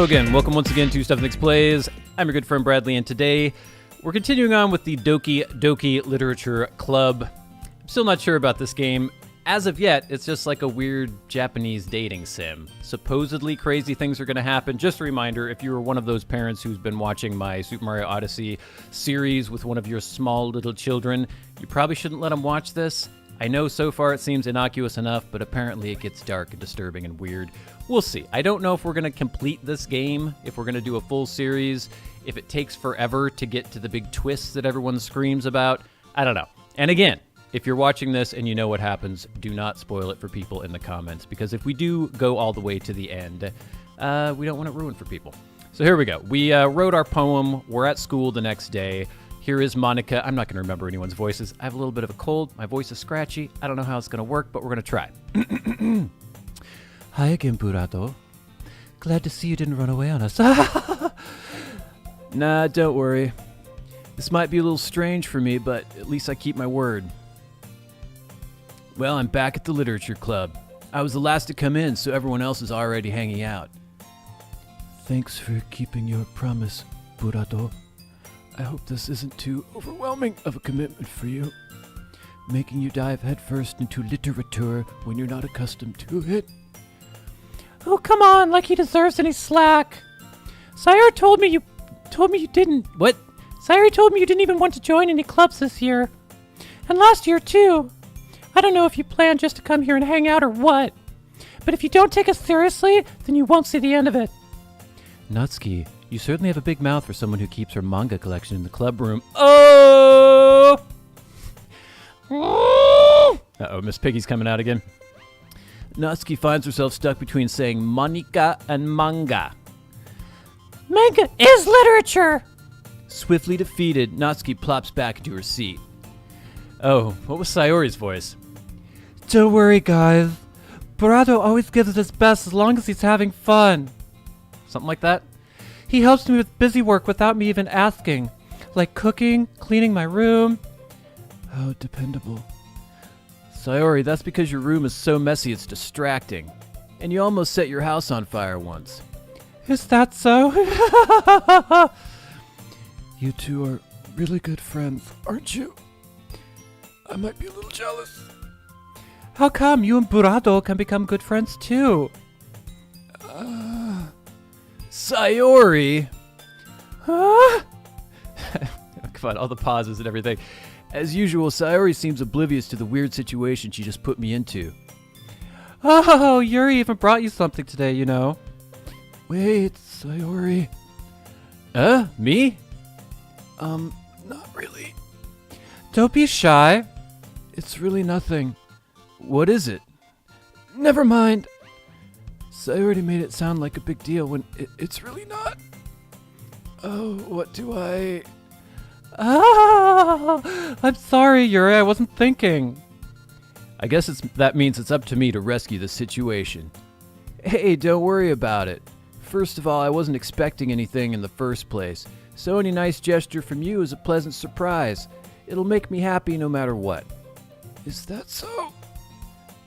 again. Welcome once again to STUFFandTHINGS Plays. I'm your good friend Bradley, and today we're continuing on with the Doki Doki Literature Club. I'm still not sure about this game. As of yet, it's just like a weird Japanese dating sim. Supposedly crazy things are going to happen. Just a reminder, if you were one of those parents who's been watching my Super Mario Odyssey series with one of your small little children, you probably shouldn't let them watch this. I know so far it seems innocuous enough, but apparently it gets dark and disturbing and weird. We'll see. I don't know if we're going to complete this game, if we're going to do a full series, if it takes forever to get to the big twists that everyone screams about. I don't know. And again, if you're watching this and you know what happens, do not spoil it for people in the comments, because if we do go all the way to the end, we don't want it ruined for people. So here we go. We wrote our poem. We're at school the next day. Here is Monica. I'm not going to remember anyone's voices. I have a little bit of a cold. My voice is scratchy. I don't know how it's going to work, but we're going to try. Hi again, Burato. Glad to see you didn't run away on us. Nah, don't worry. This might be a little strange for me, but at least I keep my word. Well, I'm back at the literature club. I was the last to come in, so everyone else is already hanging out. Thanks for keeping your promise, Burato. I hope this isn't too overwhelming of a commitment for you, making you dive headfirst into literature when you're not accustomed to it. Oh, come on, like he deserves any slack. Sayori told me you didn't. What? Sayori told me you didn't even want to join any clubs this year. And last year, too. I don't know if you plan just to come here and hang out or what. But if you don't take us seriously, then you won't see the end of it. Natsuki, you certainly have a big mouth for someone who keeps her manga collection in the club room. Oh! Uh-oh, Miss Piggy's coming out again. Natsuki finds herself stuck between saying manika and manga. Manga is literature! Swiftly defeated, Natsuki plops back into her seat. Oh, what was Sayori's voice? Don't worry, guys. Burato always gives it his best as long as he's having fun. Something like that? He helps me with busy work without me even asking, like cooking, cleaning my room. How dependable. Sayori, that's because your room is so messy it's distracting. And you almost set your house on fire once. Is that so? You two are really good friends, aren't you? I might be a little jealous. How come you and Burato can become good friends too? Sayori! Huh? Come on, all the pauses and everything. As usual, Sayori seems oblivious to the weird situation she just put me into. Oh, Yuri even brought you something today, you know. Wait, Sayori. Me? Not really. Don't be shy. It's really nothing. What is it? Never mind. Sayori made it sound like a big deal when it's really not. Oh, what do I... Oh, I'm sorry, Yuri. I wasn't thinking. I guess that means it's up to me to rescue the situation. Hey, don't worry about it. First of all, I wasn't expecting anything in the first place, so any nice gesture from you is a pleasant surprise. It'll make me happy no matter what. Is that so?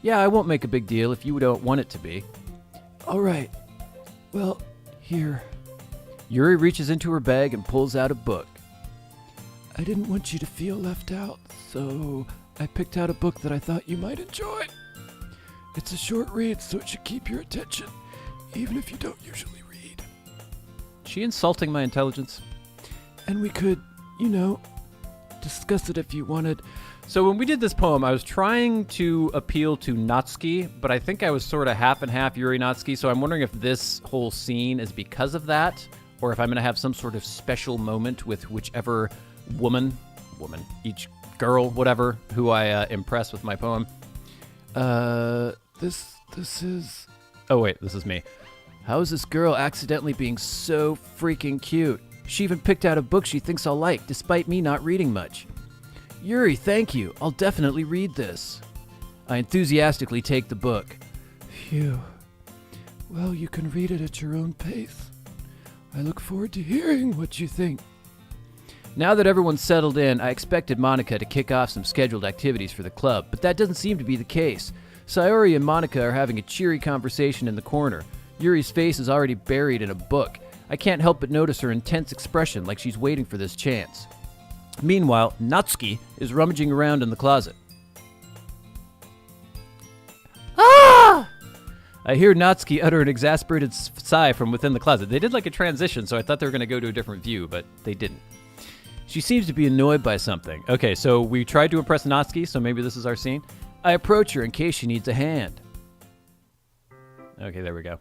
Yeah, I won't make a big deal if you don't want it to be. All right. Well, here. Yuri reaches into her bag and pulls out a book. I didn't want you to feel left out, so I picked out a book that I thought you might enjoy. It's a short read, so it should keep your attention, even if you don't usually read. She insulting my intelligence? And we could, discuss it if you wanted. So when we did this poem, I was trying to appeal to Natsuki, but I think I was sort of half and half Yuri Natsuki, so I'm wondering if this whole scene is because of that, or if I'm going to have some sort of special moment with whichever woman, each girl, whatever, who I impress with my poem. This is... Oh wait, this is me. How is this girl accidentally being so freaking cute? She even picked out a book she thinks I'll like, despite me not reading much. Yuri, thank you. I'll definitely read this. I enthusiastically take the book. Phew. Well, you can read it at your own pace. I look forward to hearing what you think. Now that everyone's settled in, I expected Monica to kick off some scheduled activities for the club, but that doesn't seem to be the case. Sayori and Monica are having a cheery conversation in the corner. Yuri's face is already buried in a book. I can't help but notice her intense expression like she's waiting for this chance. Meanwhile, Natsuki is rummaging around in the closet. Ah! I hear Natsuki utter an exasperated sigh from within the closet. They did like a transition, so I thought they were going to go to a different view, but they didn't. She seems to be annoyed by something. Okay, so we tried to impress Natsuki, so maybe this is our scene. I approach her in case she needs a hand. Okay, there we go.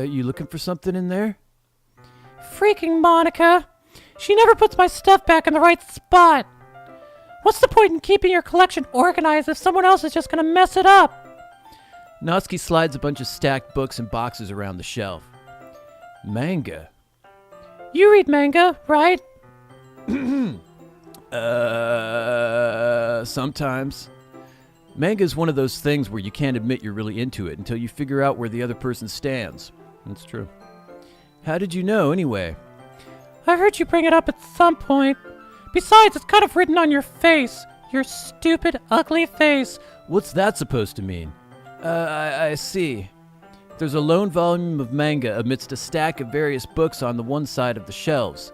You looking for something in there? Freaking Monica. She never puts my stuff back in the right spot. What's the point in keeping your collection organized if someone else is just going to mess it up? Natsuki slides a bunch of stacked books and boxes around the shelf. Manga. You read manga, right? Sometimes. Manga is one of those things where you can't admit you're really into it until you figure out where the other person stands. That's true. How did you know, anyway? I heard you bring it up at some point. Besides, it's kind of written on your face. Your stupid, ugly face. What's that supposed to mean? I see. There's a lone volume of manga amidst a stack of various books on the one side of the shelves.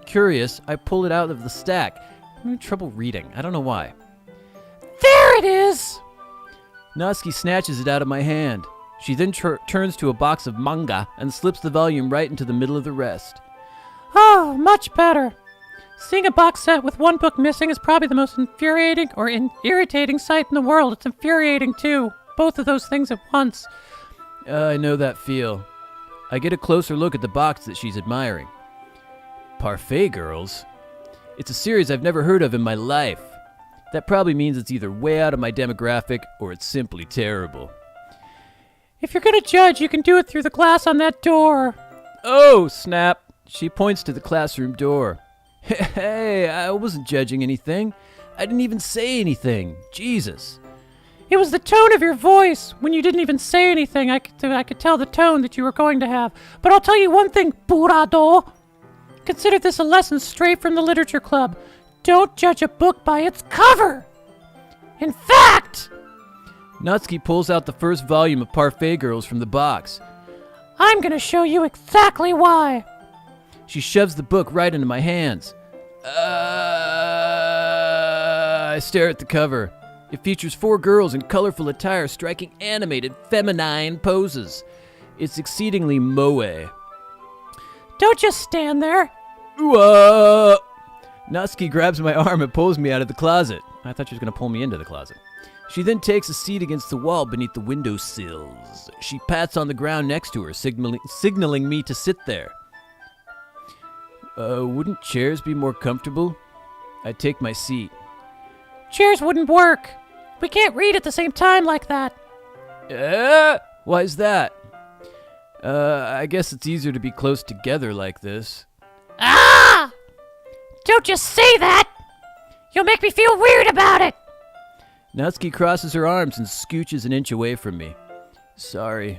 Curious, I pull it out of the stack. I'm having trouble reading. I don't know why. There it is! Natsuki snatches it out of my hand. She then turns to a box of manga and slips the volume right into the middle of the rest. Oh, much better. Seeing a box set with one book missing is probably the most infuriating or irritating sight in the world. It's infuriating, too. Both of those things at once. I know that feel. I get a closer look at the box that she's admiring. Parfait Girls? It's a series I've never heard of in my life. That probably means it's either way out of my demographic or it's simply terrible. If you're gonna judge, you can do it through the glass on that door. Oh, snap! She points to the classroom door. Hey, I wasn't judging anything. I didn't even say anything. Jesus. It was the tone of your voice. When you didn't even say anything, I could tell the tone that you were going to have. But I'll tell you one thing, Burado. Consider this a lesson straight from the literature club. Don't judge a book by its cover. In fact... Natsuki pulls out the first volume of Parfait Girls from the box. I'm going to show you exactly why. She shoves the book right into my hands. I stare at the cover. It features 4 girls in colorful attire striking animated, feminine poses. It's exceedingly moe. Don't just stand there. Natsuki grabs my arm and pulls me out of the closet. I thought she was going to pull me into the closet. She then takes a seat against the wall beneath the windowsills. She pats on the ground next to her, signaling me to sit there. Wouldn't chairs be more comfortable? I take my seat. Chairs wouldn't work. We can't read at the same time like that. Why is that? I guess it's easier to be close together like this. Ah! Don't just say that! You'll make me feel weird about it! Natsuki crosses her arms and scooches an inch away from me. Sorry.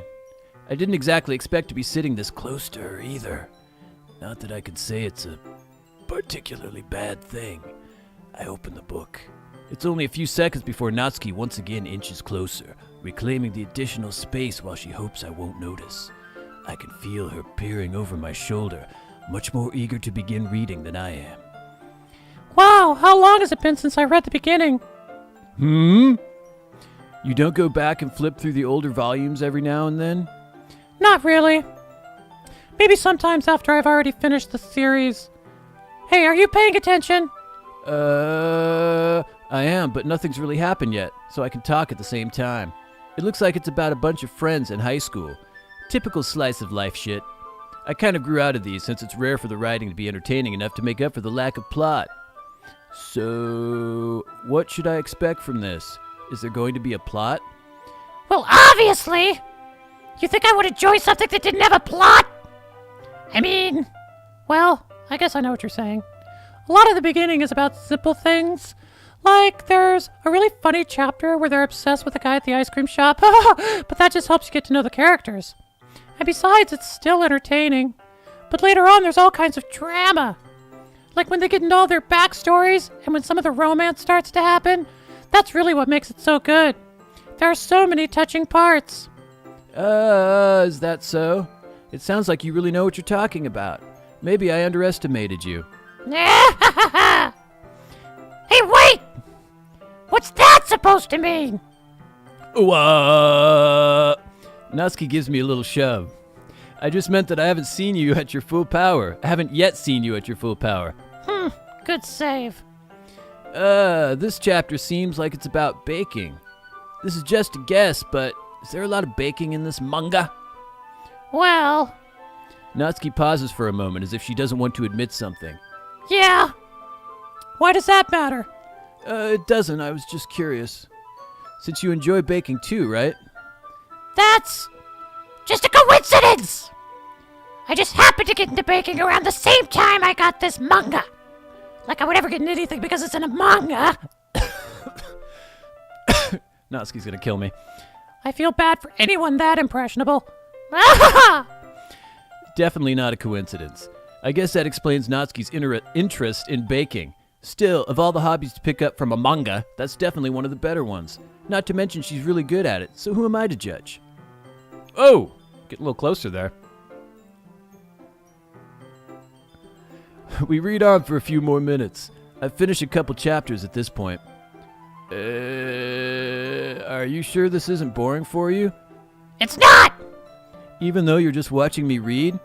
I didn't exactly expect to be sitting this close to her either. Not that I could say it's a particularly bad thing. I open the book. It's only a few seconds before Natsuki once again inches closer, reclaiming the additional space while she hopes I won't notice. I can feel her peering over my shoulder, much more eager to begin reading than I am. Wow, how long has it been since I read the beginning? You don't go back and flip through the older volumes every now and then? Not really. Maybe sometimes after I've already finished the series. Hey, are you paying attention? I am, but nothing's really happened yet, so I can talk at the same time. It looks like it's about a bunch of friends in high school. Typical slice of life shit. I kind of grew out of these since it's rare for the writing to be entertaining enough to make up for the lack of plot. So, what should I expect from this? Is there going to be a plot? Well, obviously! You think I would enjoy something that didn't have a plot? I mean, well, I guess I know what you're saying. A lot of the beginning is about simple things. Like, there's a really funny chapter where they're obsessed with the guy at the ice cream shop. But that just helps you get to know the characters. And besides, it's still entertaining. But later on, there's all kinds of drama. Like when they get into all their backstories, and when some of the romance starts to happen. That's really what makes it so good. There are so many touching parts. Is that so? It sounds like you really know what you're talking about. Maybe I underestimated you. Hey, wait! What's that supposed to mean? Natsuki gives me a little shove. I just meant that I haven't seen you at your full power. I haven't yet seen you at your full power. Good save. This chapter seems like it's about baking. This is just a guess, but is there a lot of baking in this manga? Well, Natsuki pauses for a moment as if she doesn't want to admit something. yeah. Why does that matter? It doesn't. I was just curious. Since you enjoy baking too, right? That's just a coincidence! I just happened to get into baking around the same time I got this manga. Like I would ever get into anything because it's in a manga. Natsuki's gonna kill me. I feel bad for anyone that impressionable. Definitely not a coincidence. I guess that explains Natsuki's interest in baking. Still, of all the hobbies to pick up from a manga, that's definitely one of the better ones. Not to mention she's really good at it, so who am I to judge? Oh! Get a little closer there. We read on for a few more minutes. I've finished a couple chapters at this point. Are you sure this isn't boring for you? It's not! Even though you're just watching me read?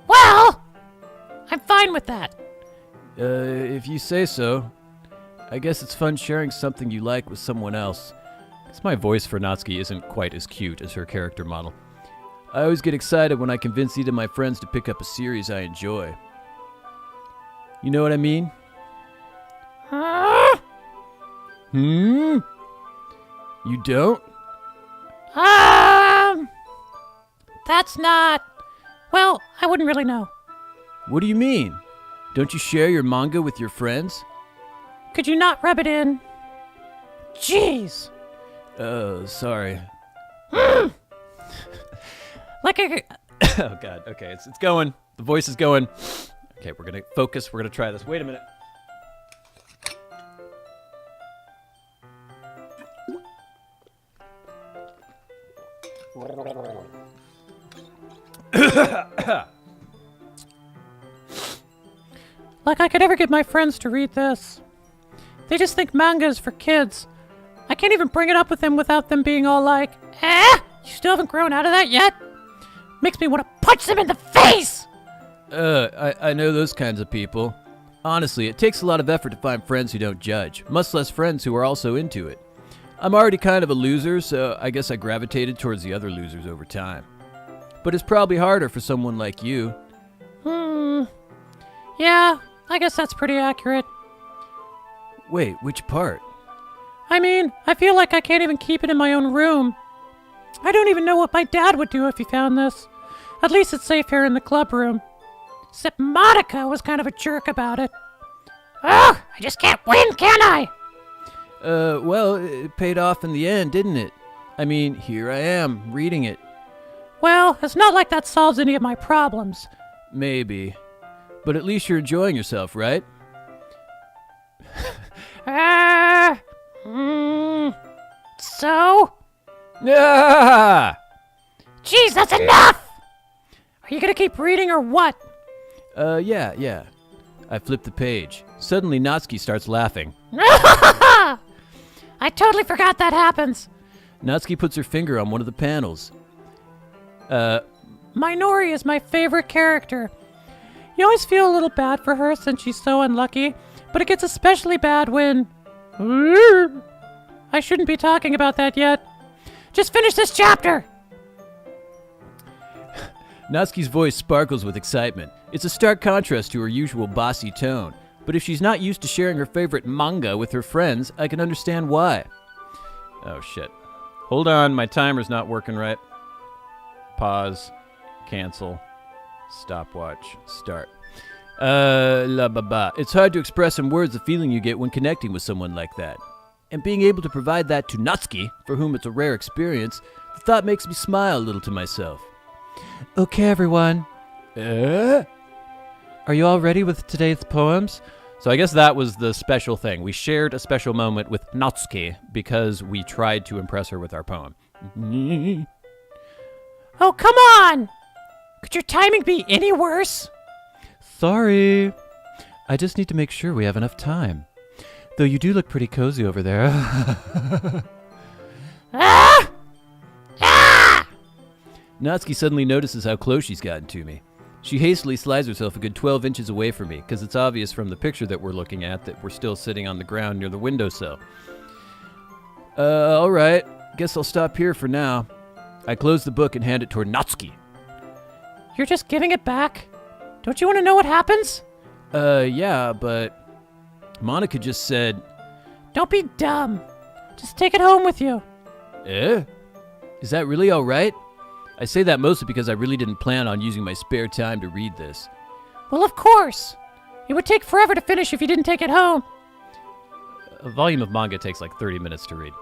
Well, I'm fine with that. If you say so. I guess it's fun sharing something you like with someone else. Guess my voice for Natsuki isn't quite as cute as her character model. I always get excited when I convince either of my friends to pick up a series I enjoy. You know what I mean? Huh? You don't? That's not... Well, I wouldn't really know. What do you mean? Don't you share your manga with your friends? Could you not rub it in? Jeez. Oh, sorry. Like a... Oh, God. Okay, it's going. The voice is going. Okay, we're going to focus. We're going to try this. Wait a minute. Like I could ever get my friends to read this. They just think manga is for kids. I can't even bring it up with them without them being all like, you still haven't grown out of that yet? Makes me want to punch them in the face! I know those kinds of people. Honestly, it takes a lot of effort to find friends who don't judge, much less friends who are also into it. I'm already kind of a loser, so I guess I gravitated towards the other losers over time. But it's probably harder for someone like you. Yeah, I guess that's pretty accurate. Wait, which part? I mean, I feel like I can't even keep it in my own room. I don't even know what my dad would do if he found this. At least it's safe here in the club room. Except Monica was kind of a jerk about it. Ugh, I just can't win, can I? Well, it paid off in the end, didn't it? I mean, here I am, reading it. Well, it's not like that solves any of my problems. Maybe. But at least you're enjoying yourself, right? So? Ah! Jeez, that's enough! Are you gonna keep reading or what? Yeah. I flip the page. Suddenly, Natsuki starts laughing. I totally forgot that happens. Natsuki puts her finger on one of the panels. Minori is my favorite character. You always feel a little bad for her since she's so unlucky, but it gets especially bad when... I shouldn't be talking about that yet. Just finish this chapter! Natsuki's voice sparkles with excitement. It's a stark contrast to her usual bossy tone, but if she's not used to sharing her favorite manga with her friends, I can understand why. Oh, shit. Hold on, my timer's not working right. Pause. Cancel. Stopwatch. Start. It's hard to express in words the feeling you get when connecting with someone like that. And being able to provide that to Natsuki, for whom it's a rare experience, the thought makes me smile a little to myself. Okay, everyone. Are you all ready with today's poems? So I guess that was the special thing. We shared a special moment with Natsuki because we tried to impress her with our poem. Oh, come on! Could your timing be any worse? Sorry. I just need to make sure we have enough time. Though you do look pretty cozy over there. Ah! Ah! Natsuki suddenly notices how close she's gotten to me. She hastily slides herself a good 12 inches away from me, because it's obvious from the picture that we're looking at that we're still sitting on the ground near the windowsill. Alright. Guess I'll stop here for now. I close the book and hand it toward Natsuki. You're just giving it back? Don't you want to know what happens? Yeah, but Monica just said... Don't be dumb. Just take it home with you. Eh? Is that really alright? I say that mostly because I really didn't plan on using my spare time to read this. Well, of course. It would take forever to finish if you didn't take it home. A volume of manga takes like 30 minutes to read.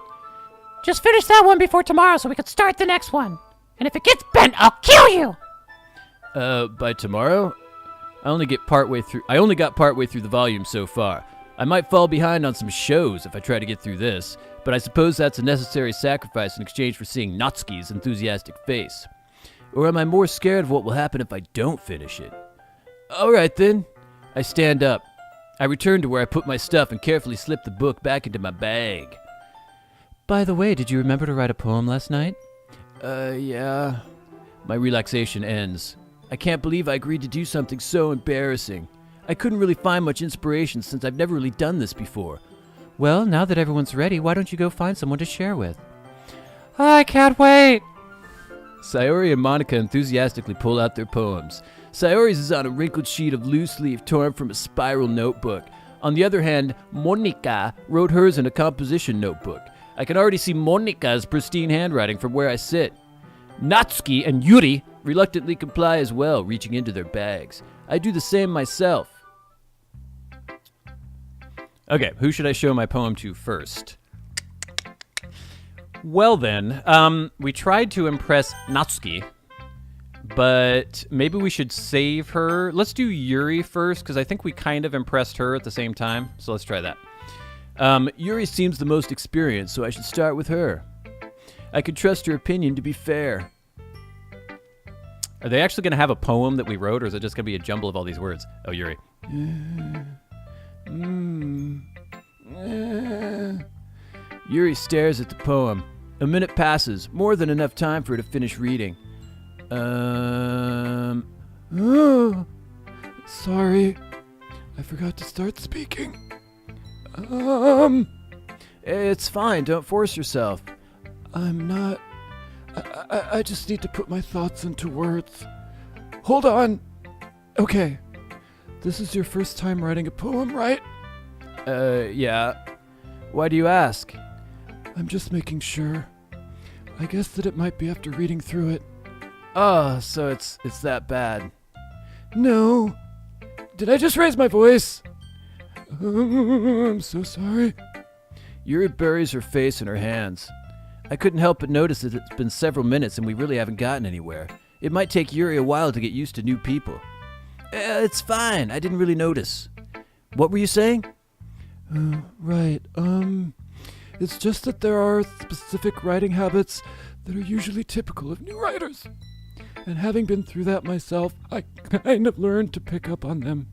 Just finish that one before tomorrow so we can start the next one. And if it gets bent, I'll kill you! By tomorrow? I only got partway through the volume so far. I might fall behind on some shows if I try to get through this, but I suppose that's a necessary sacrifice in exchange for seeing Natsuki's enthusiastic face. Or am I more scared of what will happen if I don't finish it? Alright then. I stand up. I return to where I put my stuff and carefully slip the book back into my bag. By the way, did you remember to write a poem last night? Yeah. My relaxation ends. I can't believe I agreed to do something so embarrassing. I couldn't really find much inspiration since I've never really done this before. Well, now that everyone's ready, why don't you go find someone to share with? I can't wait. Sayori and Monica enthusiastically pull out their poems. Sayori's is on a wrinkled sheet of loose leaf torn from a spiral notebook. On the other hand, Monica wrote hers in a composition notebook. I can already see Monica's pristine handwriting from where I sit. Natsuki and Yuri reluctantly comply as well, reaching into their bags. I do the same myself. Okay, who should I show my poem to first? Well then, we tried to impress Natsuki, but maybe we should save her. Let's do Yuri first, because I think we kind of impressed her at the same time, so let's try that. Yuri seems the most experienced, so I should start with her. I could trust her opinion to be fair. Are they actually going to have a poem that we wrote, or is it just going to be a jumble of all these words? Oh, Yuri. Yuri stares at the poem. A minute passes, more than enough time for her to finish reading. Sorry. I forgot to start speaking. It's fine, don't force yourself. I'm not... I just need to put my thoughts into words. Hold on. Okay. This is your first time writing a poem, right? Yeah. Why do you ask? I'm just making sure. I guess that it might be after reading through it. Oh, so it's that bad. No. Did I just raise my voice? I'm so sorry. Yuri buries her face in her hands. I couldn't help but notice that it's been several minutes and we really haven't gotten anywhere. It might take Yuri a while to get used to new people. It's fine. I didn't really notice. What were you saying? Right. It's just that there are specific writing habits that are usually typical of new writers. And having been through that myself, I kind of learned to pick up on them.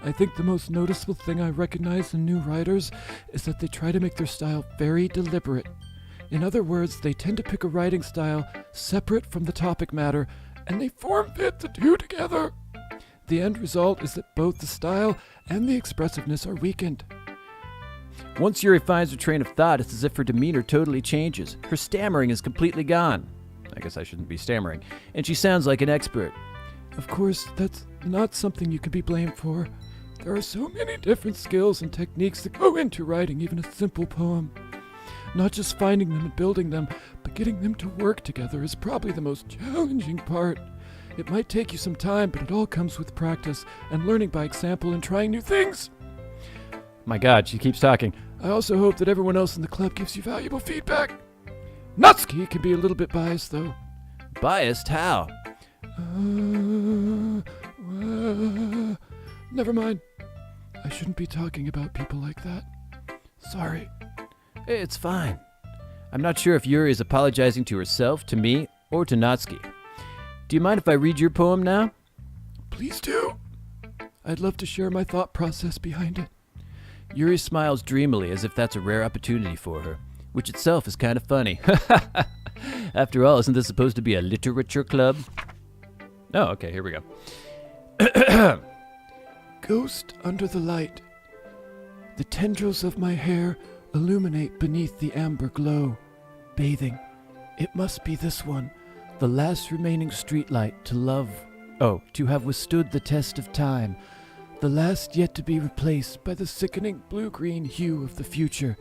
I think the most noticeable thing I recognize in new writers is that they try to make their style very deliberate. In other words, they tend to pick a writing style separate from the topic matter, and they form-fit the two together. The end result is that both the style and the expressiveness are weakened. Once Yuri finds her train of thought, it's as if her demeanor totally changes. Her stammering is completely gone. I guess I shouldn't be stammering. And she sounds like an expert. Of course, that's not something you can be blamed for. There are so many different skills and techniques that go into writing even a simple poem. Not just finding them and building them, but getting them to work together is probably the most challenging part. It might take you some time, but it all comes with practice and learning by example and trying new things. My God, she keeps talking. I also hope that everyone else in the club gives you valuable feedback. Natsuki can be a little bit biased, though. Biased? How? Never mind. I shouldn't be talking about people like that. Sorry. It's fine. I'm not sure if Yuri is apologizing to herself, to me, or to Natsuki. Do you mind if I read your poem now? Please do. I'd love to share my thought process behind it. Yuri smiles dreamily as if that's a rare opportunity for her, which itself is kind of funny. After all, isn't this supposed to be a literature club? Oh, okay, here we go. Ghost under the light. The tendrils of my hair illuminate beneath the amber glow. Bathing. It must be this one, the last remaining streetlight to have withstood the test of time, the last yet to be replaced by the sickening blue-green hue of the future.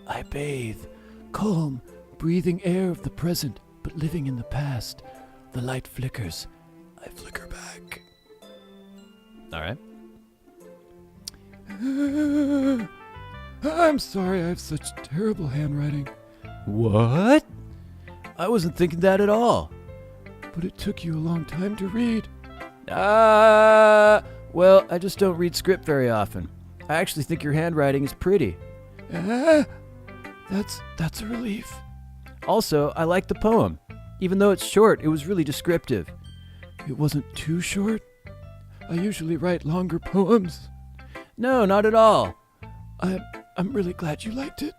I bathe, calm, breathing air of the present, but living in the past. The light flickers. I flicker back. All right. I'm sorry I have such terrible handwriting. What? I wasn't thinking that at all. But it took you a long time to read. Well, I just don't read script very often. I actually think your handwriting is pretty. That's a relief. Also, I like the poem. Even though it's short, it was really descriptive. It wasn't too short. I usually write longer poems. No, not at all. I'm really glad you liked it.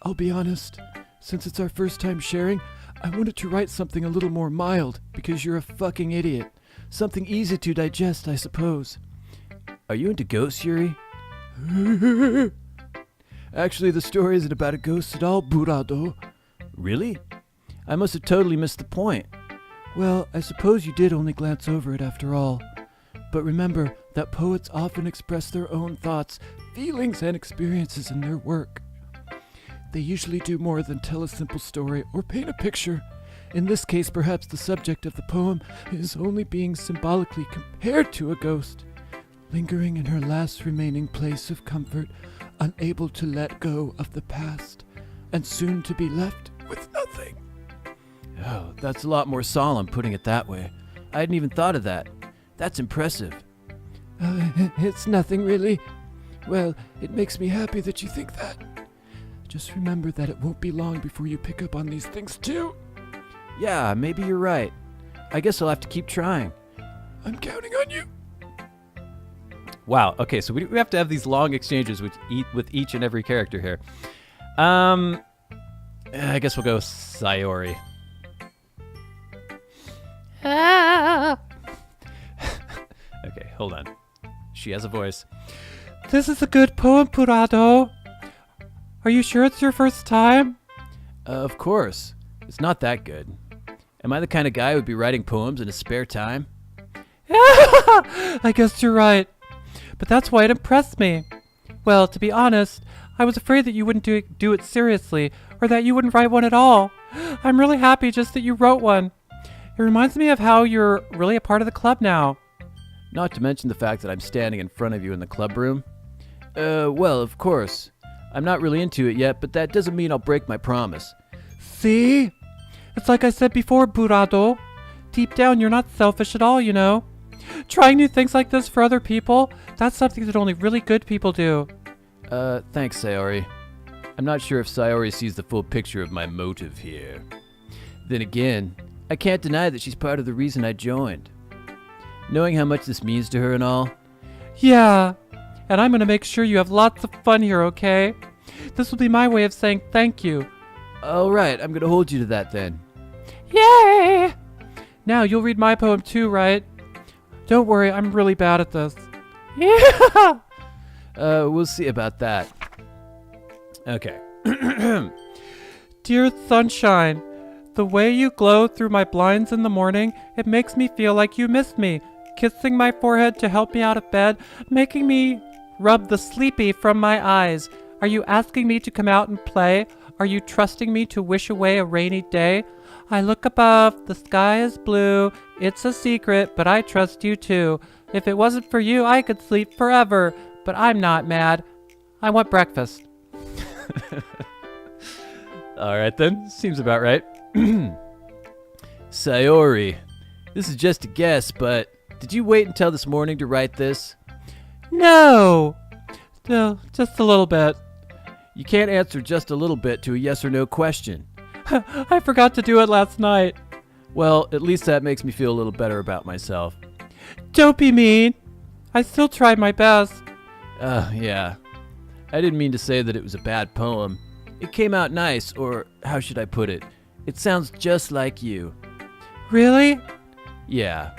I'll be honest, since it's our first time sharing, I wanted to write something a little more mild because you're a fucking idiot. Something easy to digest, I suppose. Are you into ghosts, Yuri? Actually, the story isn't about a ghost at all, Burado. Really? I must have totally missed the point. Well, I suppose you did only glance over it after all. But remember that poets often express their own thoughts, feelings, and experiences in their work. They usually do more than tell a simple story or paint a picture. In this case, perhaps the subject of the poem is only being symbolically compared to a ghost, lingering in her last remaining place of comfort, unable to let go of the past, and soon to be left with nothing. Oh, that's a lot more solemn putting it that way. I hadn't even thought of that. That's impressive. It's nothing really. Well, it makes me happy that you think that. Just remember that it won't be long before you pick up on these things too. Yeah, maybe you're right. I guess I'll have to keep trying. I'm counting on you. Wow, okay, so we have to have these long exchanges with each and every character here. I guess we'll go Sayori. Ah! Okay, hold on. She has a voice. This is a good poem, Purado. Are you sure it's your first time? Of course. It's not that good. Am I the kind of guy who would be writing poems in his spare time? I guess you're right. But that's why it impressed me. Well, to be honest, I was afraid that you wouldn't do it seriously, or that you wouldn't write one at all. I'm really happy just that you wrote one. It reminds me of how you're really a part of the club now. Not to mention the fact that I'm standing in front of you in the club room. Well, of course. I'm not really into it yet, but that doesn't mean I'll break my promise. See? It's like I said before, Burado. Deep down, you're not selfish at all, you know. Trying new things like this for other people, that's something that only really good people do. Thanks, Sayori. I'm not sure if Sayori sees the full picture of my motive here. Then again, I can't deny that she's part of the reason I joined. Knowing how much this means to her and all. Yeah, and I'm gonna make sure you have lots of fun here, okay? This will be my way of saying thank you. All right, I'm gonna hold you to that then. Yay! Now, you'll read my poem too, right? Don't worry, I'm really bad at this. Yeah! We'll see about that. Okay. Dear sunshine, the way you glow through my blinds in the morning, it makes me feel like you missed me, kissing my forehead to help me out of bed, making me rub the sleepy from my eyes. Are you asking me to come out and play? Are you trusting me to wish away a rainy day? I look above, the sky is blue. It's a secret, but I trust you too. If it wasn't for you, I could sleep forever. But I'm not mad. I want breakfast. All right then, seems about right. Sayori, this is just a guess, but did you wait until this morning to write this? No, just a little bit. You can't answer just a little bit to a yes or no question. I forgot to do it last night. Well, at least that makes me feel a little better about myself. Don't be mean. I still tried my best. Yeah. I didn't mean to say that it was a bad poem. It came out nice, or how should I put it? It sounds just like you. Really? Yeah.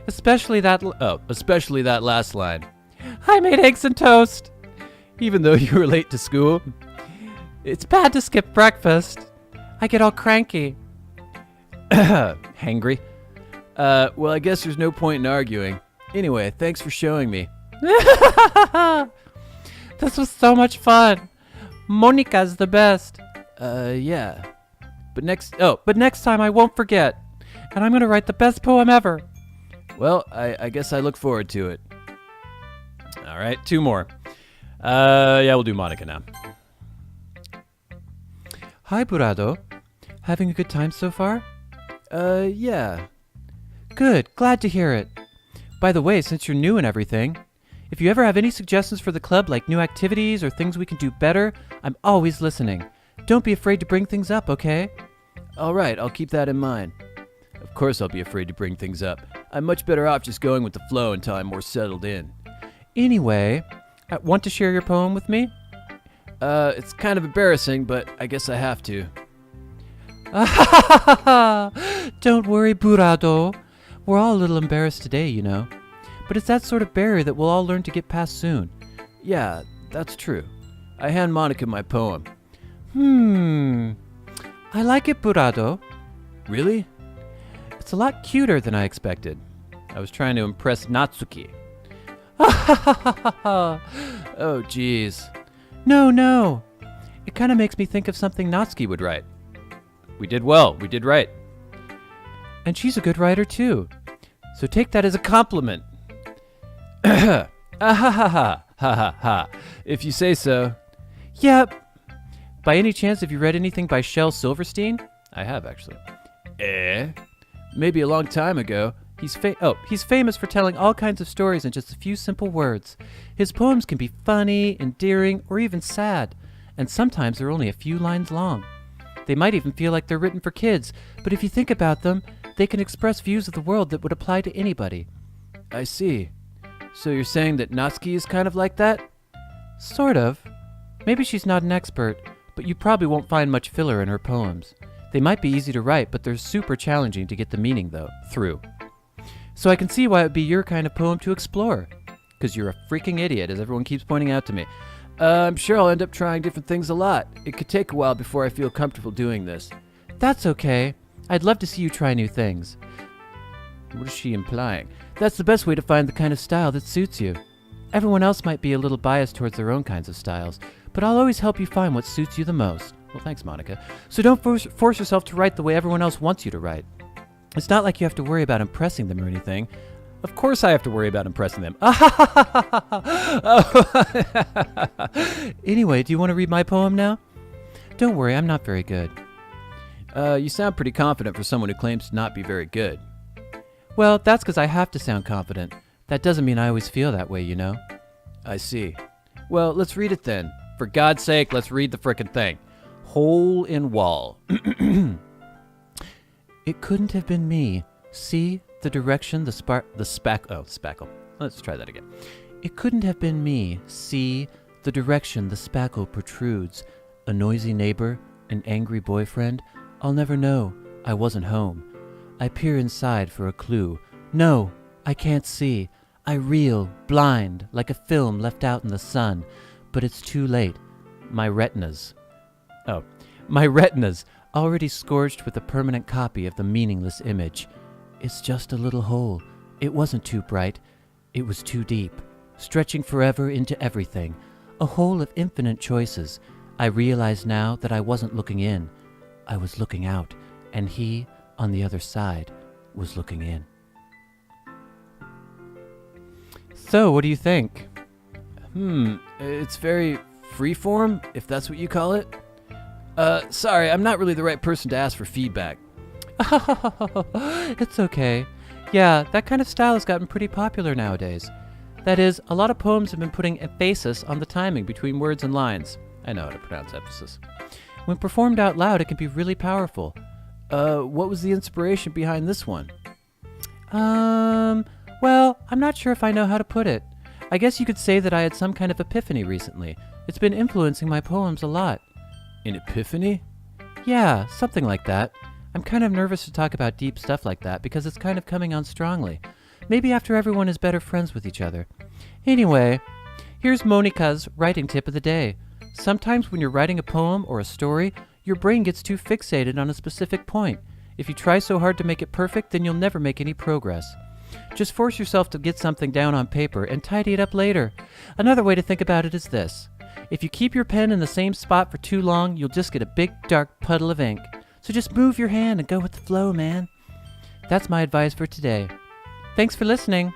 Especially that Especially that last line. I made eggs and toast. Even though you were late to school? It's bad to skip breakfast. I get all cranky. Hangry? Well, I guess there's no point in arguing. Anyway, thanks for showing me. This was so much fun. Monica's the best. Yeah. But next time I won't forget. And I'm going to write the best poem ever. well, I guess I look forward to it. All right, 2 more. Yeah, we'll do Monica now. Hi, Burado. Having a good time so far? Yeah. Good. Glad to hear it. By the way, since you're new and everything, if you ever have any suggestions for the club, like new activities or things we can do better, I'm always listening. Don't be afraid to bring things up, okay? All right, I'll keep that in mind. Of course I'll be afraid to bring things up. I'm much better off just going with the flow until I'm more settled in. Anyway, want to share your poem with me? It's kind of embarrassing, but I guess I have to. Don't worry, Burado. We're all a little embarrassed today, you know. But it's that sort of barrier that we'll all learn to get past soon. Yeah, that's true. I hand Monica my poem. I like it, Burado. Really? It's a lot cuter than I expected. I was trying to impress Natsuki. Oh, jeez. No. It kind of makes me think of something Natsuki would write. We did well. We did right. And she's a good writer, too. So take that as a compliment. Ha ha. If you say so. Yep. By any chance, have you read anything by Shel Silverstein? I have, actually. Maybe a long time ago. He's famous for telling all kinds of stories in just a few simple words. His poems can be funny, endearing, or even sad, and sometimes they're only a few lines long. They might even feel like they're written for kids, but if you think about them, they can express views of the world that would apply to anybody. I see. So you're saying that Natsuki is kind of like that? Sort of. Maybe she's not an expert, but you probably won't find much filler in her poems. They might be easy to write, but they're super challenging to get the meaning, through. So I can see why it would be your kind of poem to explore. Because you're a freaking idiot, as everyone keeps pointing out to me. I'm sure I'll end up trying different things a lot. It could take a while before I feel comfortable doing this. That's okay. I'd love to see you try new things. What is she implying? That's the best way to find the kind of style that suits you. Everyone else might be a little biased towards their own kinds of styles, but I'll always help you find what suits you the most. Well, thanks, Monica. So don't force yourself to write the way everyone else wants you to write. It's not like you have to worry about impressing them or anything. Of course I have to worry about impressing them. Anyway, do you want to read my poem now? Don't worry, I'm not very good. You sound pretty confident for someone who claims to not be very good. Well, that's because I have to sound confident. That doesn't mean I always feel that way, you know? I see. Well, let's read it then. For God's sake, let's read the frickin' thing. Hole in wall. It couldn't have been me. See the direction spackle. Let's try that again. It couldn't have been me. See the direction the spackle protrudes. A noisy neighbor, an angry boyfriend. I'll never know. I wasn't home. I peer inside for a clue. No, I can't see. I reel, blind, like a film left out in the sun. But it's too late. My retinas, already scorched with a permanent copy of the meaningless image. It's just a little hole. It wasn't too bright. It was too deep, stretching forever into everything. A hole of infinite choices. I realize now that I wasn't looking in. I was looking out, and he, on the other side, was looking in. So, what do you think? It's very freeform, if that's what you call it. Sorry, I'm not really the right person to ask for feedback. It's okay. Yeah, that kind of style has gotten pretty popular nowadays. That is, a lot of poems have been putting emphasis on the timing between words and lines. I know how to pronounce emphasis. When performed out loud, it can be really powerful. What was the inspiration behind this one? Well, I'm not sure if I know how to put it. I guess you could say that I had some kind of epiphany recently. It's been influencing my poems a lot. An epiphany? Yeah, something like that. I'm kind of nervous to talk about deep stuff like that because it's kind of coming on strongly. Maybe after everyone is better friends with each other. Anyway, here's Monica's writing tip of the day. Sometimes when you're writing a poem or a story, your brain gets too fixated on a specific point. If you try so hard to make it perfect, then you'll never make any progress. Just force yourself to get something down on paper and tidy it up later. Another way to think about it is this. If you keep your pen in the same spot for too long, you'll just get a big dark puddle of ink. So just move your hand and go with the flow, man. That's my advice for today. Thanks for listening.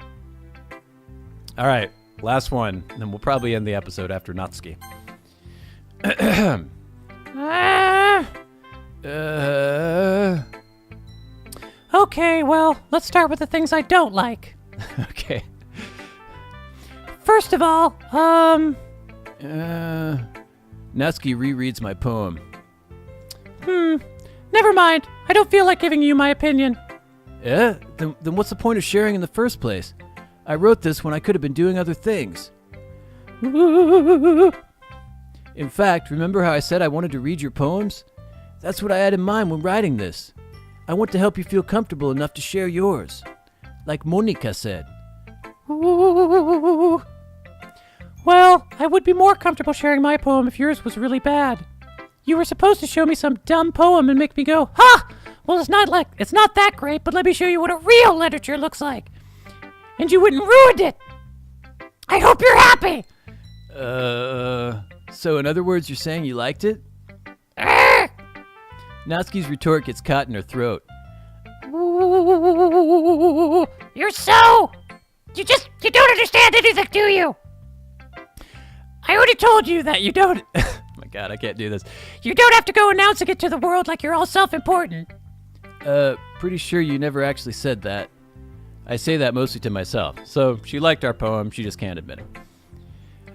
All right, last one. Then we'll probably end the episode after Natsuki. Okay, well, let's start with the things I don't like. Okay. First of all, Natsuki rereads my poem. Never mind. I don't feel like giving you my opinion. Yeah? Then what's the point of sharing in the first place? I wrote this when I could have been doing other things. In fact, remember how I said I wanted to read your poems? That's what I had in mind when writing this. I want to help you feel comfortable enough to share yours. Like Monica said. Well, I would be more comfortable sharing my poem if yours was really bad. You were supposed to show me some dumb poem and make me go, ha! Well, it's not that great, but let me show you what a real literature looks like. And you wouldn't ruin it. I hope you're happy. So in other words, you're saying you liked it? Natsuki's retort gets caught in her throat. Ooh, you're so... You don't understand anything, do you? I already told you that you don't... Oh my god, I can't do this. You don't have to go announcing it to the world like you're all self-important. Pretty sure you never actually said that. I say that mostly to myself. So, she liked our poem, she just can't admit it.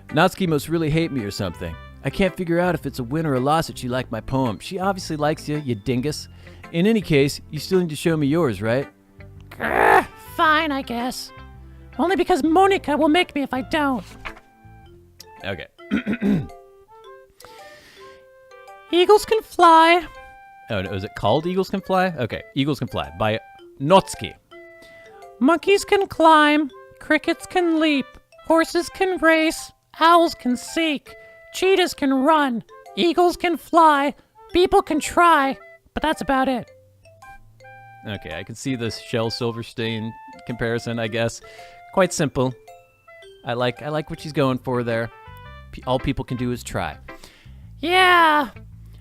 Natsuki must really hate me or something. I can't figure out if it's a win or a loss that she liked my poem. She obviously likes you, you dingus. In any case, you still need to show me yours, right? Fine, I guess. Only because Monica will make me if I don't. Okay. Eagles Can Fly. Oh, no, is it called Eagles Can Fly? Okay, Eagles Can Fly by Natsuki. Monkeys can climb. Crickets can leap. Horses can race. Owls can seek. Cheetahs can run. Eagles can fly. People can try. But that's about it. Okay, I can see the Shel Silverstein comparison, I guess. Quite simple. I like what she's going for there. All people can do is try. Yeah.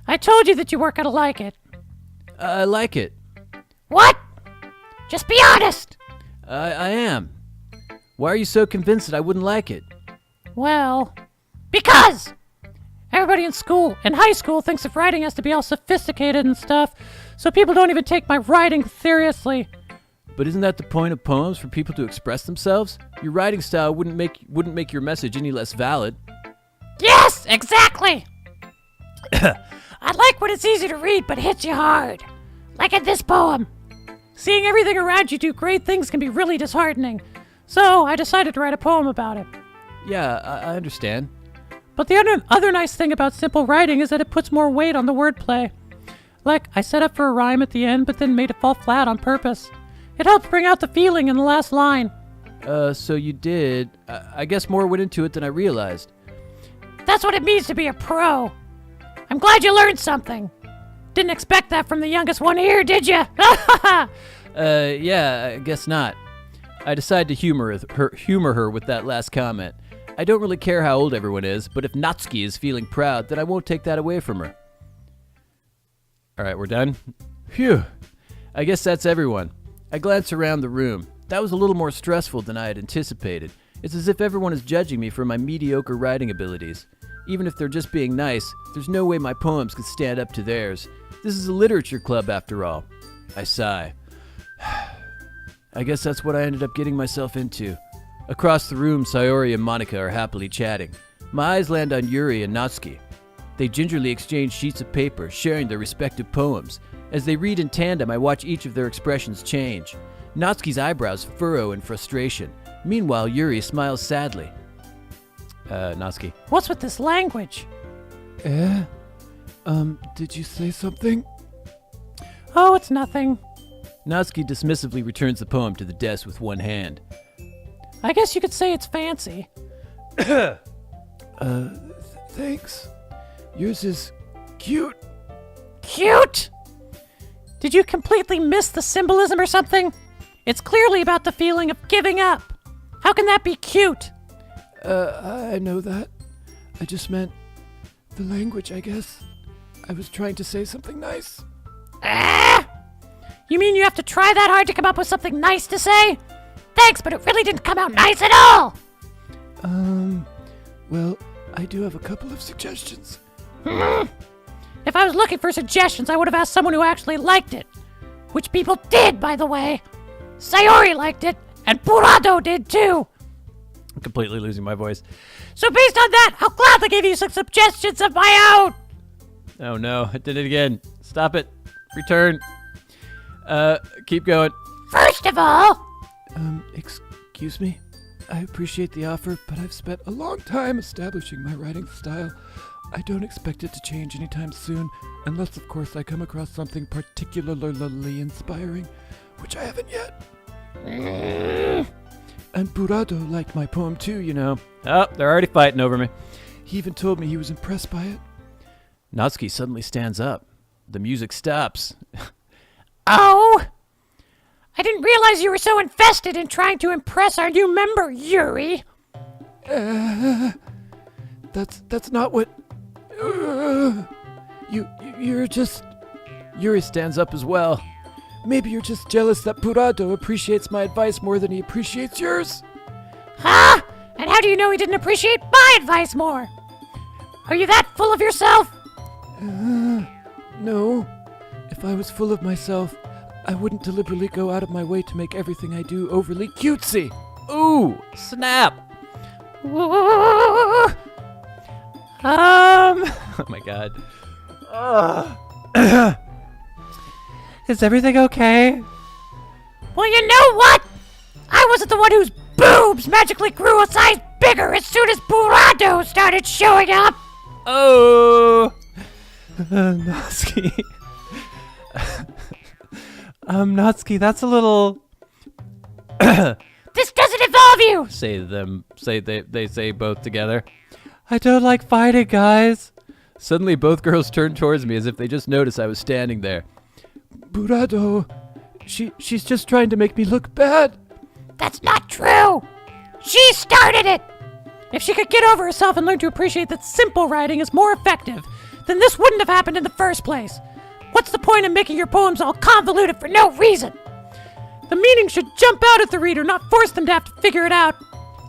I told you that you weren't gonna like it. I like it. What? Just be honest. I am. Why are you so convinced that I wouldn't like it? Well, because everybody in high school thinks that writing has to be all sophisticated and stuff, so people don't even take my writing seriously. But isn't that the point of poems, for people to express themselves? Your writing style wouldn't make your message any less valid. Yes, exactly. I like when it's easy to read but hits you hard. Like in this poem. Seeing everything around you do great things can be really disheartening. So I decided to write a poem about it. Yeah, I understand. But the other nice thing about simple writing is that it puts more weight on the wordplay. Like, I set up for a rhyme at the end, but then made it fall flat on purpose. It helps bring out the feeling in the last line. So you did. I guess more went into it than I realized. That's what it means to be a pro. I'm glad you learned something. Didn't expect that from the youngest one here, did you? Yeah, I guess not. I decided to humor her with that last comment. I don't really care how old everyone is, but if Natsuki is feeling proud, then I won't take that away from her. Alright, we're done? Phew. I guess that's everyone. I glanced around the room. That was a little more stressful than I had anticipated. It's as if everyone is judging me for my mediocre writing abilities. Even if they're just being nice, there's no way my poems could stand up to theirs. This is a literature club after all. I sigh. I guess that's what I ended up getting myself into. Across the room, Sayori and Monica are happily chatting. My eyes land on Yuri and Natsuki. They gingerly exchange sheets of paper, sharing their respective poems. As they read in tandem, I watch each of their expressions change. Natsuki's eyebrows furrow in frustration. Meanwhile, Yuri smiles sadly. Natsuki. What's with this language? Did you say something? Oh, it's nothing. Natsuki dismissively returns the poem to the desk with one hand. I guess you could say it's fancy. Thanks. Yours is cute. Cute? Did you completely miss the symbolism or something? It's clearly about the feeling of giving up. How can that be cute? I know that. I just meant the language, I guess. I was trying to say something nice. You mean you have to try that hard to come up with something nice to say? Thanks, but it really didn't come out nice at all! Well, I do have a couple of suggestions. If I was looking for suggestions, I would have asked someone who actually liked it. Which people did, by the way. Sayori liked it, and Burado did too. I'm completely losing my voice. So based on that, I'll gladly give you some suggestions of my own. Oh no, I did it again. Stop it. Return. Keep going. First of all... Excuse me? I appreciate the offer, but I've spent a long time establishing my writing style. I don't expect it to change anytime soon, unless of course I come across something particularly inspiring, which I haven't yet. And Burado liked my poem too, you know. Oh, they're already fighting over me. He even told me he was impressed by it. Natsuki suddenly stands up. The music stops. Oh! I didn't realize you were so invested in trying to impress our new member, Yuri. That's not what... You're just... Yuri stands up as well. Maybe you're just jealous that Burado appreciates my advice more than he appreciates yours. Huh? And how do you know he didn't appreciate my advice more? Are you that full of yourself? No. If I was full of myself, I wouldn't deliberately go out of my way to make everything I do overly cutesy. Ooh, snap. Ooh. Oh my god. Is everything okay? Well, you know what? I wasn't the one whose boobs magically grew a size bigger as soon as Burado started showing up. Oh. Natsuki. Natsuki, that's a little... This doesn't involve you! They say both together. I don't like fighting, guys. Suddenly both girls turn towards me as if they just noticed I was standing there. Burado, she's just trying to make me look bad. That's not true! She started it! If she could get over herself and learn to appreciate that simple writing is more effective, then this wouldn't have happened in the first place. What's the point of making your poems all convoluted for no reason? The meaning should jump out at the reader, not force them to have to figure it out.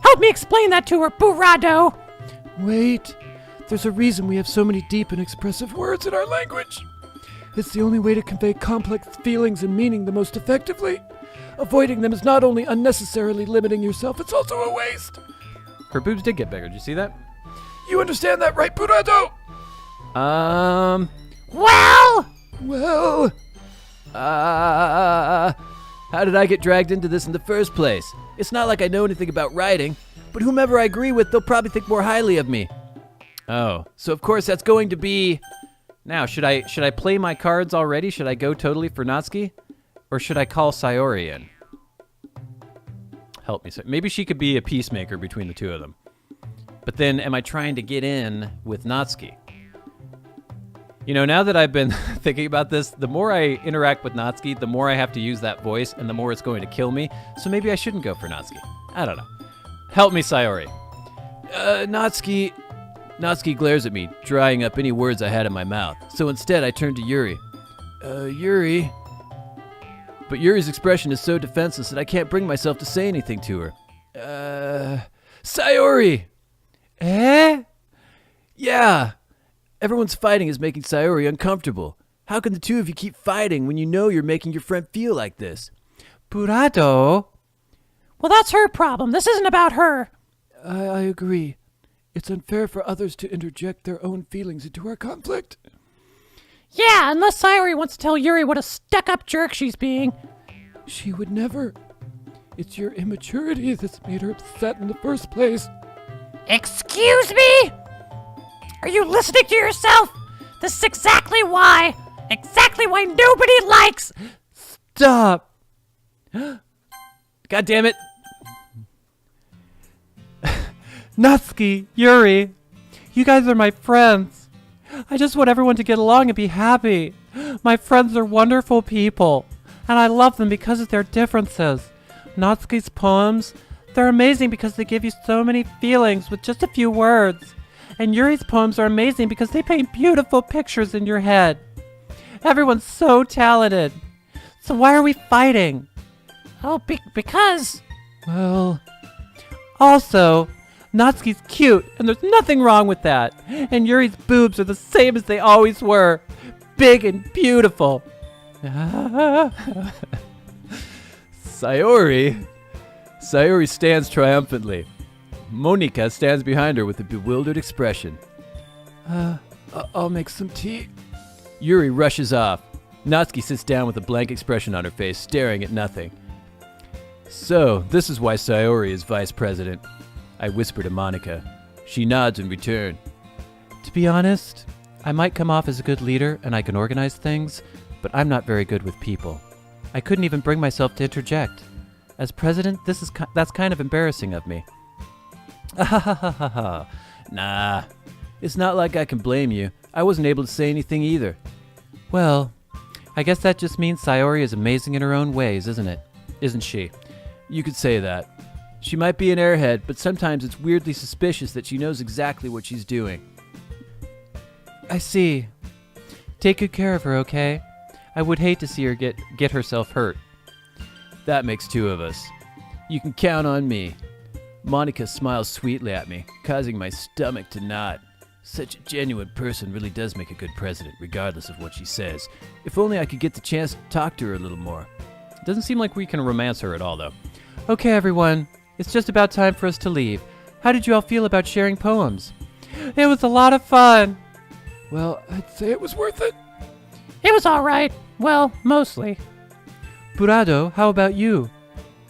Help me explain that to her, Burado. Wait, there's a reason we have so many deep and expressive words in our language. It's the only way to convey complex feelings and meaning the most effectively. Avoiding them is not only unnecessarily limiting yourself, it's also a waste. Her boobs did get bigger. Did you see that? You understand that, right, Burado? Well, how did I get dragged into this in the first place? It's not like I know anything about writing, but whomever I agree with, they'll probably think more highly of me. Oh, so of course that's going to be... Now, should I play my cards already? Should I go totally for Natsuki? Or should I call Sayori in? Help me. Maybe she could be a peacemaker between the two of them. But then, am I trying to get in with Natsuki? You know, now that I've been thinking about this, the more I interact with Natsuki, the more I have to use that voice, and the more it's going to kill me. So maybe I shouldn't go for Natsuki. I don't know. Help me, Sayori. Natsuki... Natsuki glares at me, drying up any words I had in my mouth. So instead, I turn to Yuri. Yuri... But Yuri's expression is so defenseless that I can't bring myself to say anything to her. Sayori! Eh? Yeah. Everyone's fighting is making Sayori uncomfortable. How can the two of you keep fighting when you know you're making your friend feel like this? Burado? Well, that's her problem. This isn't about her. I agree. It's unfair for others to interject their own feelings into our conflict. Yeah, unless Sayori wants to tell Yuri what a stuck-up jerk she's being. She would never. It's your immaturity that's made her upset in the first place. Excuse me? Are you listening to yourself? This is exactly why nobody likes. Stop! God damn it! Natsuki, Yuri, you guys are my friends. I just want everyone to get along and be happy. My friends are wonderful people, and I love them because of their differences. Natsuki's poems, they're amazing because they give you so many feelings with just a few words. And Yuri's poems are amazing because they paint beautiful pictures in your head. Everyone's so talented. So why are we fighting? Oh, because... Well... Also, Natsuki's cute, and there's nothing wrong with that. And Yuri's boobs are the same as they always were. Big and beautiful. Sayori stands triumphantly. Monika stands behind her with a bewildered expression. I'll make some tea. Yuri rushes off. Natsuki sits down with a blank expression on her face, staring at nothing. So, this is why Sayori is vice president. I whisper to Monika. She nods in return. To be honest, I might come off as a good leader and I can organize things, but I'm not very good with people. I couldn't even bring myself to interject. As president, that's kind of embarrassing of me. Nah, it's not like I can blame you. I wasn't able to say anything either. Well, I guess that just means Sayori is amazing in her own ways, isn't it? Isn't she? You could say that. She might be an airhead, but sometimes it's weirdly suspicious that she knows exactly what she's doing. I see. Take good care of her, okay? I would hate to see her get herself hurt. That makes two of us. You can count on me. Monika smiles sweetly at me, causing my stomach to knot. Such a genuine person really does make a good president, regardless of what she says. If only I could get the chance to talk to her a little more. It doesn't seem like we can romance her at all, though. Okay, everyone. It's just about time for us to leave. How did you all feel about sharing poems? It was a lot of fun. Well, I'd say it was worth it. It was all right. Well, mostly. Burado, how about you?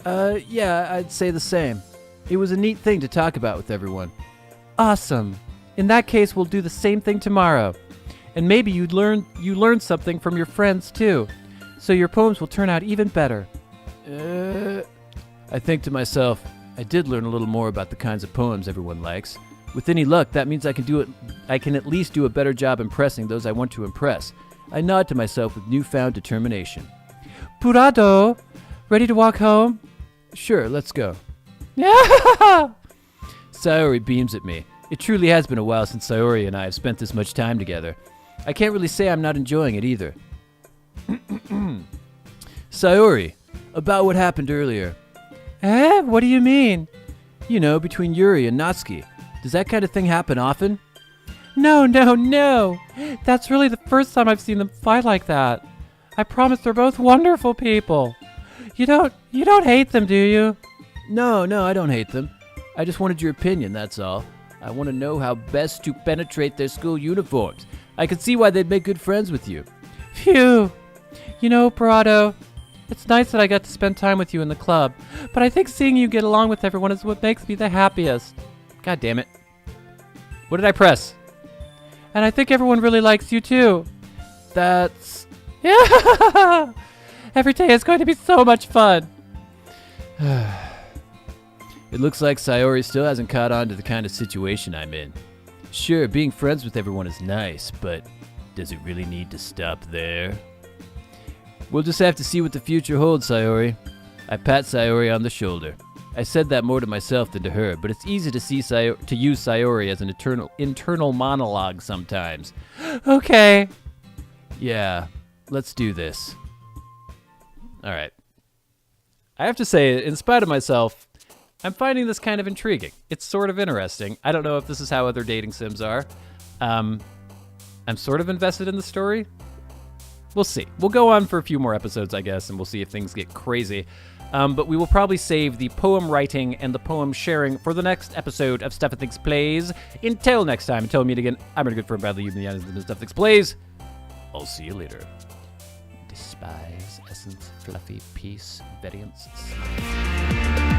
Yeah, I'd say the same. It was a neat thing to talk about with everyone. Awesome. In that case, we'll do the same thing tomorrow. And maybe you learn something from your friends, too. So your poems will turn out even better. I think to myself, I did learn a little more about the kinds of poems everyone likes. With any luck, that means I can at least do a better job impressing those I want to impress. I nod to myself with newfound determination. Burado, ready to walk home? Sure, let's go. Yeah! Sayori beams at me. It truly has been a while since Sayori and I have spent this much time together. I can't really say I'm not enjoying it either. Sayori, about what happened earlier. What do you mean? You know, between Yuri and Natsuki. Does that kind of thing happen often? No. That's really the first time I've seen them fight like that. I promise they're both wonderful people. You don't hate them, do you? No, I don't hate them. I just wanted your opinion, that's all. I want to know how best to penetrate their school uniforms. I could see why they'd make good friends with you. Phew. You know, Parado, it's nice that I got to spend time with you in the club, but I think seeing you get along with everyone is what makes me the happiest. God damn it. What did I press? And I think everyone really likes you too. That's... Yeah! Every day is going to be so much fun. It looks like Sayori still hasn't caught on to the kind of situation I'm in. Sure, being friends with everyone is nice, but does it really need to stop there? We'll just have to see what the future holds, Sayori. I pat Sayori on the shoulder. I said that more to myself than to her, but it's easy to use Sayori as an internal monologue sometimes. Okay. Yeah, let's do this. All right. I have to say, in spite of myself, I'm finding this kind of intriguing. It's sort of interesting. I don't know if this is how other dating sims are. I'm sort of invested in the story. We'll see. We'll go on for a few more episodes, I guess, and we'll see if things get crazy. But we will probably save the poem writing and the poem sharing for the next episode of Stuff and Things Plays. Until next time, until we meet again, I'm your good friend Bradley. You've been the Stuff and Things Plays. I'll see you later. Despise, essence, fluffy, peace, variance, smile.